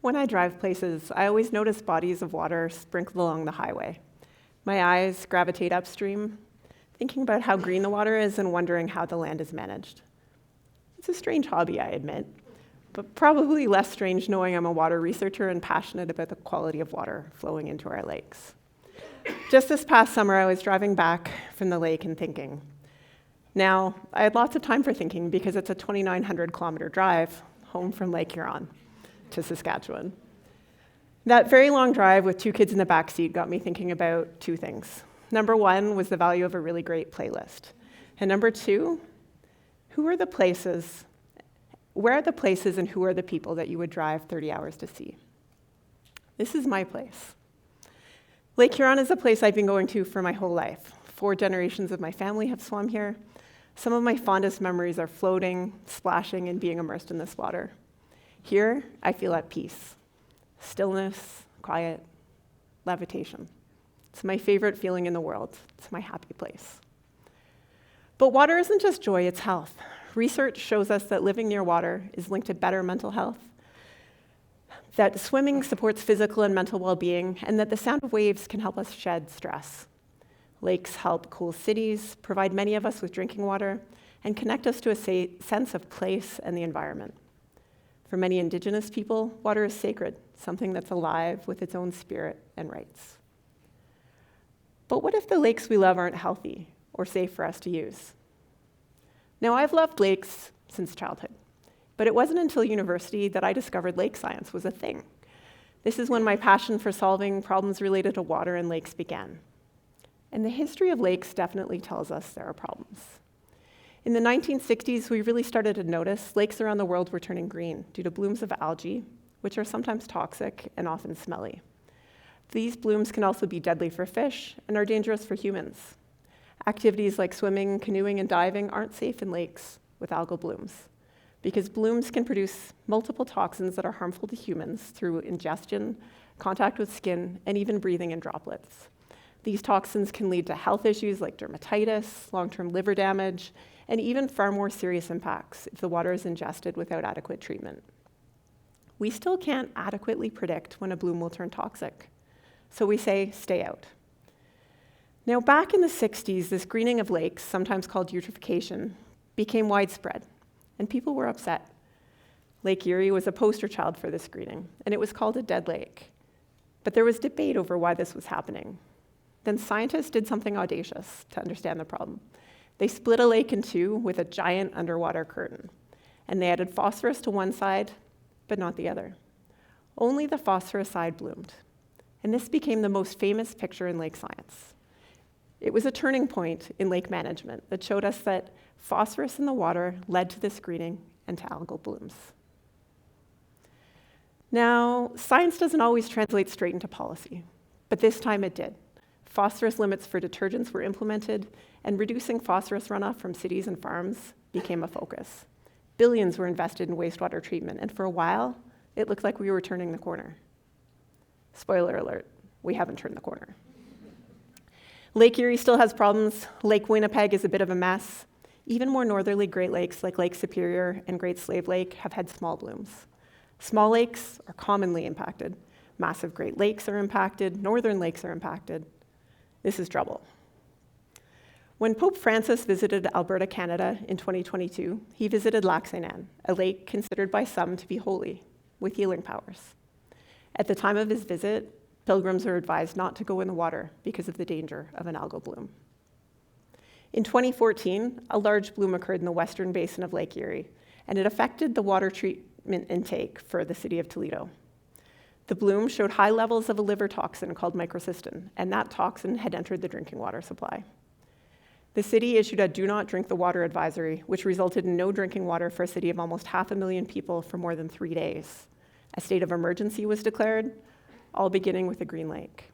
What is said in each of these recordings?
When I drive places, I always notice bodies of water sprinkled along the highway. My eyes gravitate upstream, thinking about how green the water is and wondering how the land is managed. It's a strange hobby, I admit, but probably less strange knowing I'm a water researcher and passionate about the quality of water flowing into our lakes. Just this past summer, I was driving back from the lake and thinking. Now, I had lots of time for thinking because it's a 2,900-kilometer drive home from Lake Huron to Saskatchewan. That very long drive with 2 kids in the back seat got me thinking about 2 things. Number 1 was the value of a really great playlist. And number 2, where are the places and who are the people that you would drive 30 hours to see? This is my place. Lake Huron is a place I've been going to for my whole life. 4 generations of my family have swum here. Some of my fondest memories are floating, splashing, and being immersed in this water. Here, I feel at peace. Stillness, quiet, levitation. It's my favorite feeling in the world. It's my happy place. But water isn't just joy, it's health. Research shows us that living near water is linked to better mental health, that swimming supports physical and mental well-being, and that the sound of waves can help us shed stress. Lakes help cool cities, provide many of us with drinking water, and connect us to a sense of place and the environment. For many Indigenous people, water is sacred, something that's alive with its own spirit and rights. But what if the lakes we love aren't healthy or safe for us to use? Now, I've loved lakes since childhood, but it wasn't until university that I discovered lake science was a thing. This is when my passion for solving problems related to water and lakes began. And the history of lakes definitely tells us there are problems. In the 1960s, we really started to notice lakes around the world were turning green due to blooms of algae, which are sometimes toxic and often smelly. These blooms can also be deadly for fish and are dangerous for humans. Activities like swimming, canoeing, and diving aren't safe in lakes with algal blooms, because blooms can produce multiple toxins that are harmful to humans through ingestion, contact with skin, and even breathing in droplets. These toxins can lead to health issues like dermatitis, long-term liver damage, and even far more serious impacts if the water is ingested without adequate treatment. We still can't adequately predict when a bloom will turn toxic, so we say, stay out. Now, back in the 60s, this greening of lakes, sometimes called eutrophication, became widespread, and people were upset. Lake Erie was a poster child for this greening, and it was called a dead lake. But there was debate over why this was happening. Then scientists did something audacious to understand the problem. They split a lake in 2 with a giant underwater curtain, and they added phosphorus to one side, but not the other. Only the phosphorus side bloomed, and this became the most famous picture in lake science. It was a turning point in lake management that showed us that phosphorus in the water led to this greening and to algal blooms. Now, science doesn't always translate straight into policy, but this time it did. Phosphorus limits for detergents were implemented, and reducing phosphorus runoff from cities and farms became a focus. Billions were invested in wastewater treatment, and for a while, it looked like we were turning the corner. Spoiler alert, we haven't turned the corner. Lake Erie still has problems. Lake Winnipeg is a bit of a mess. Even more northerly Great Lakes, like Lake Superior and Great Slave Lake, have had small blooms. Small lakes are commonly impacted. Massive Great Lakes are impacted. Northern lakes are impacted. This is trouble. When Pope Francis visited Alberta, Canada in 2022, he visited Lac Saint Anne, a lake considered by some to be holy, with healing powers. At the time of his visit, pilgrims were advised not to go in the water because of the danger of an algal bloom. In 2014, a large bloom occurred in the western basin of Lake Erie, and it affected the water treatment intake for the city of Toledo. The bloom showed high levels of a liver toxin called microcystin, and that toxin had entered the drinking water supply. The city issued a do not drink the water advisory, which resulted in no drinking water for a city of almost 500,000 people for more than 3 days. A state of emergency was declared, all beginning with a green lake.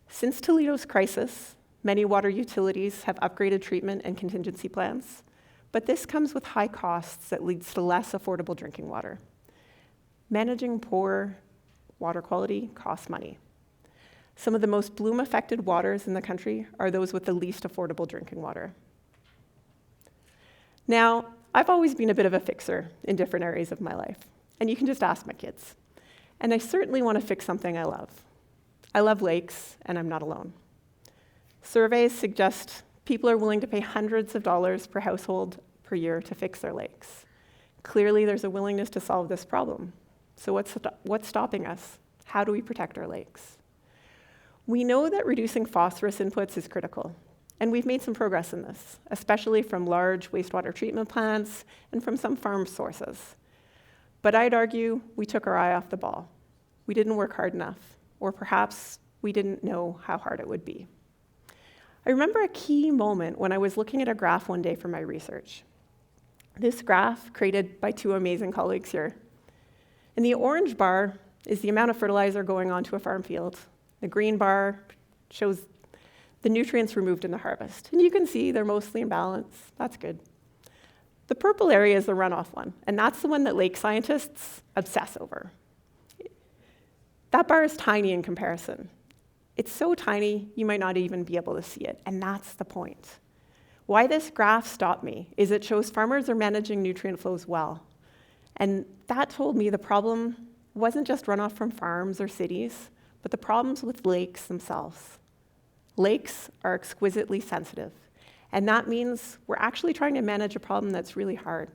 Since Toledo's crisis, many water utilities have upgraded treatment and contingency plans, but this comes with high costs that leads to less affordable drinking water. Managing poor water quality costs money. Some of the most bloom-affected waters in the country are those with the least affordable drinking water. Now, I've always been a bit of a fixer in different areas of my life. and you can just ask my kids. And I certainly want to fix something I love. I love lakes, and I'm not alone. Surveys suggest people are willing to pay hundreds of dollars per household per year to fix their lakes. Clearly, there's a willingness to solve this problem. So what's stopping us? How do we protect our lakes? We know that reducing phosphorus inputs is critical, and we've made some progress in this, especially from large wastewater treatment plants and from some farm sources. But I'd argue we took our eye off the ball. We didn't work hard enough, or perhaps we didn't know how hard it would be. I remember a key moment when I was looking at a graph one day for my research. This graph, created by two amazing colleagues here. And the orange bar is the amount of fertilizer going onto a farm field. The green bar shows the nutrients removed in the harvest. And you can see they're mostly in balance. That's good. The purple area is the runoff one, and that's the one that lake scientists obsess over. That bar is tiny in comparison. It's so tiny, you might not even be able to see it, and that's the point. Why this graph stopped me is it shows farmers are managing nutrient flows well. And that told me the problem wasn't just runoff from farms or cities, but the problems with lakes themselves. Lakes are exquisitely sensitive, and that means we're actually trying to manage a problem that's really hard.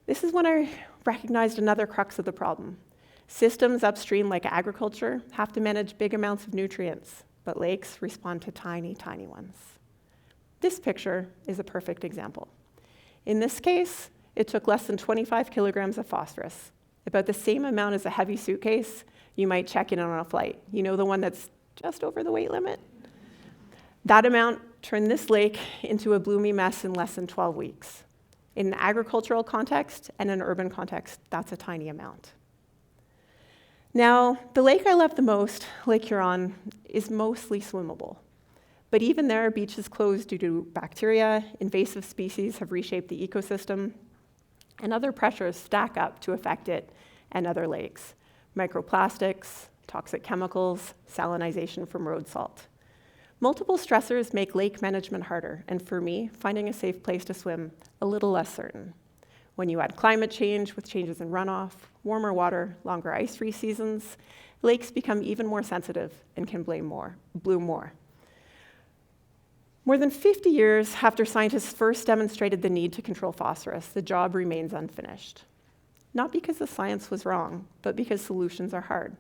This is when I recognized another crux of the problem. Systems upstream like agriculture have to manage big amounts of nutrients, but lakes respond to tiny, tiny ones. This picture is a perfect example. In this case, it took less than 25 kilograms of phosphorus, about the same amount as a heavy suitcase you might check in on a flight. You know, the one that's just over the weight limit? That amount turned this lake into a bloomy mess in less than 12 weeks. In an agricultural context and an urban context, that's a tiny amount. Now, the lake I love the most, Lake Huron, is mostly swimmable. But even there, beaches closed due to bacteria, invasive species have reshaped the ecosystem, and other pressures stack up to affect it and other lakes. Microplastics, toxic chemicals, salinization from road salt. Multiple stressors make lake management harder, and for me, finding a safe place to swim a little less certain. When you add climate change with changes in runoff, warmer water, longer ice-free seasons, lakes become even more sensitive and can bloom more. More than 50 years after scientists first demonstrated the need to control phosphorus, the job remains unfinished. Not because the science was wrong, but because solutions are hard.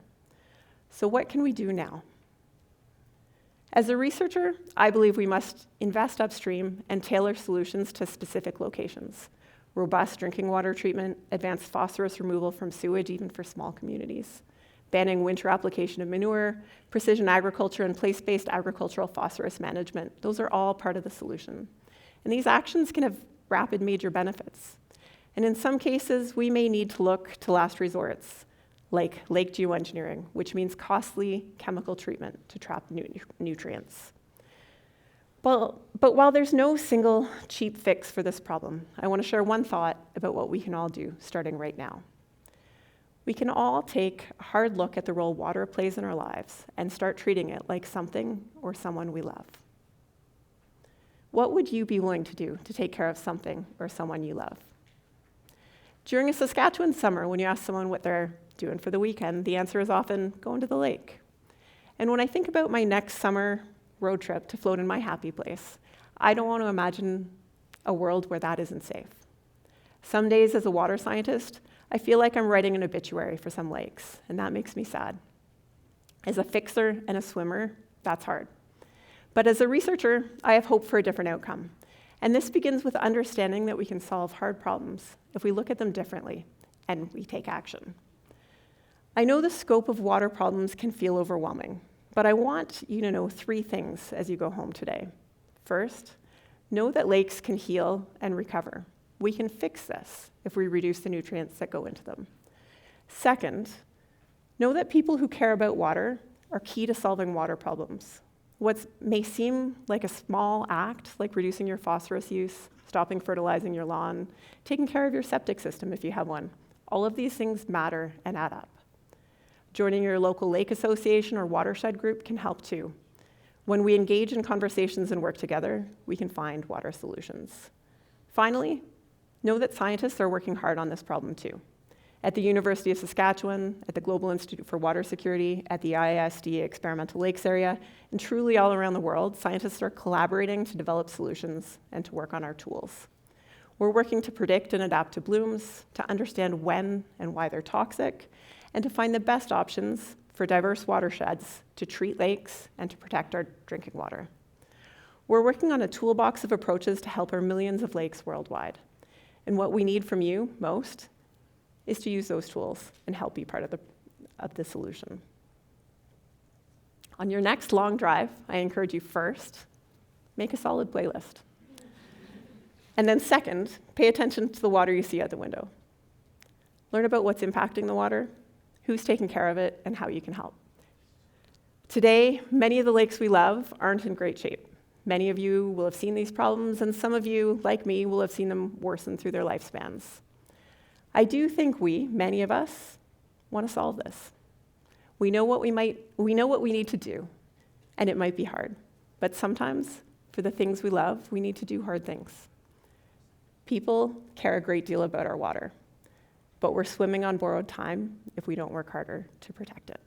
So what can we do now? As a researcher, I believe we must invest upstream and tailor solutions to specific locations. Robust drinking water treatment, advanced phosphorus removal from sewage, even for small communities, banning winter application of manure, precision agriculture, and place-based agricultural phosphorus management. Those are all part of the solution. And these actions can have rapid major benefits. And in some cases, we may need to look to last resorts, like lake geoengineering, which means costly chemical treatment to trap nutrients. But while there's no single cheap fix for this problem, I want to share one thought about what we can all do starting right now. We can all take a hard look at the role water plays in our lives and start treating it like something or someone we love. What would you be willing to do to take care of something or someone you love? During a Saskatchewan summer, when you ask someone what they're doing for the weekend, the answer is often going to the lake. And when I think about my next summer road trip to float in my happy place, I don't want to imagine a world where that isn't safe. Some days as a water scientist, I feel like I'm writing an obituary for some lakes, and that makes me sad. As a fixer and a swimmer, that's hard. But as a researcher, I have hope for a different outcome. And this begins with understanding that we can solve hard problems if we look at them differently and we take action. I know the scope of water problems can feel overwhelming, but I want you to know 3 things as you go home today. First, know that lakes can heal and recover. We can fix this if we reduce the nutrients that go into them. Second, know that people who care about water are key to solving water problems. What may seem like a small act, like reducing your phosphorus use, stopping fertilizing your lawn, taking care of your septic system if you have one, all of these things matter and add up. Joining your local lake association or watershed group can help too. When we engage in conversations and work together, we can find water solutions. Finally, know that scientists are working hard on this problem too. At the University of Saskatchewan, at the Global Institute for Water Security, at the IISD Experimental Lakes area, and truly all around the world, scientists are collaborating to develop solutions and to work on our tools. We're working to predict and adapt to blooms, to understand when and why they're toxic, and to find the best options for diverse watersheds to treat lakes and to protect our drinking water. We're working on a toolbox of approaches to help our millions of lakes worldwide. And what we need from you most is to use those tools and help be part of the solution. On your next long drive, I encourage you first, make a solid playlist. And then second, pay attention to the water you see out the window. Learn about what's impacting the water, who's taking care of it, and how you can help. Today, many of the lakes we love aren't in great shape. Many of you will have seen these problems, and some of you, like me, will have seen them worsen through their lifespans. I do think many of us, want to solve this. We know what we need to do, and it might be hard. But sometimes, for the things we love, we need to do hard things. People care a great deal about our water, but we're swimming on borrowed time if we don't work harder to protect it.